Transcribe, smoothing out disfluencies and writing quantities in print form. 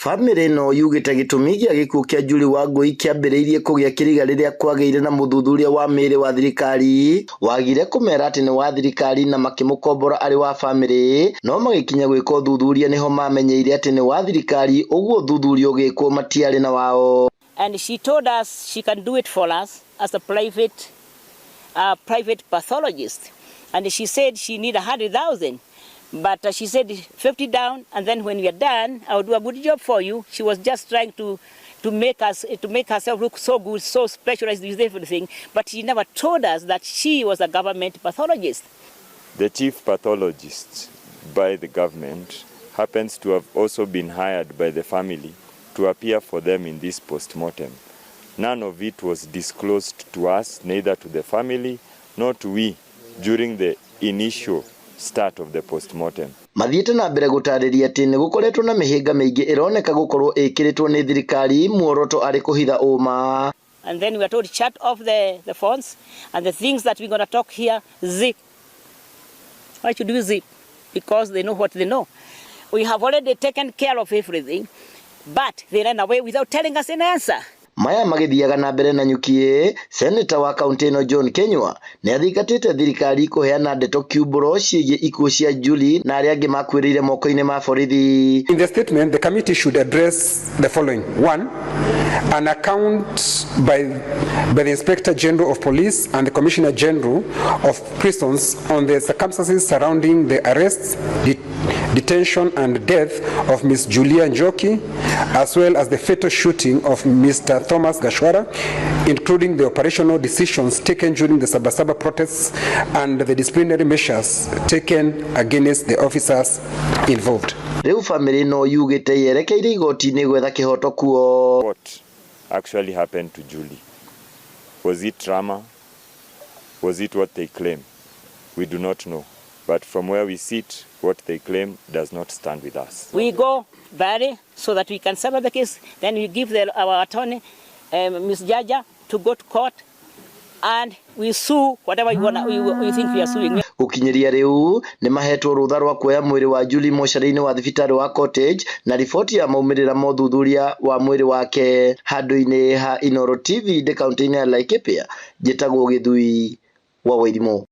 Bamĩrĩ no yugĩte gĩtũmi gĩa gĩkuũ kĩa Julie Wangui kĩambĩrĩirie kũgĩa kĩriga rĩrĩa kwagĩire na mũthuthuria wa mĩĩrĩ wa thirikari wagire kũmera atĩ nĩ wa thirikari na makĩmũkombora arĩ wa bamĩrĩ, no magĩkinya gwĩka ũthuthuria nĩho mamenyeire atĩ nĩ wa thirikari, ũguo ũthuthuria ũgĩkwo matiarĩ na wao. And she told us she can do it for us as a private pathologist, and she said she need 100,000. But she said 50 down, and then when we are done, I will do a good job for you. She was just trying to make herself look so good, so specialized with everything. But she never told us that she was a government pathologist. The chief pathologist by the government happens to have also been hired by the family to appear for them in this post-mortem. None of it was disclosed to us, neither to the family nor to we during the initial start of the post-mortem. Mathiĩte na mbere gũtarĩria atĩ nĩ gũkoretwo na mĩhĩnga mĩingĩ ĩroneka gũkorwo ĩkĩrĩtwo nĩ thirikari muoroto arĩ kũhitha ũma. And then we were told shut off the phones, and the things that we're going to talk here, zip. Why should we zip? Because they know what they know. We have already taken care of everything, but they ran away without telling us an answer. Maya magĩthiaga na mbere Nanyuki, Senator wa kaunti ĩno John Kenywa nĩ athingatĩte thirikari kũheana ndeto kiumbũro ciĩgiĩ ikuũ cia Julie na arĩa angĩ makuĩrĩire moko-inĩ ma borithi. In the statement, the committee should address the following. One, an account by the Inspector General of Police and the Commissioner General of Prisons on the circumstances surrounding the arrest, detention and death of Ms. Julie Wangui, as well as the fatal shooting of Mr. Thomas Gashwara, including the operational decisions taken during the Sabasaba protests and the disciplinary measures taken against the officers involved. Rĩu bamĩrĩ no yugĩte yerekeire igoti-inĩ gwetha kĩhoto kuo. What actually happened to Julie? Was it trauma? Was it what they claim? We do not know. But from where we sit, what they claim does not stand with us. We go Bamĩrĩ so that we can settle the case. Then we give our attorney, Ms. Jaja, to go to court, and we sue whatever we think we are suing. Gũkinyĩria rĩu nĩ mahetwo rũtha rwa kuoya mwĩrĩ wa Julie mocarĩ-inĩ wa thibitarĩ wa Cottage na riboti ya maumĩrĩra ma ũthuthuria wa mwĩrĩ wake. Handũ-inĩ ha Inooro TV kaunti-inĩ ya Laikipia, njĩtagwo Gĩthui wa Wairimũ.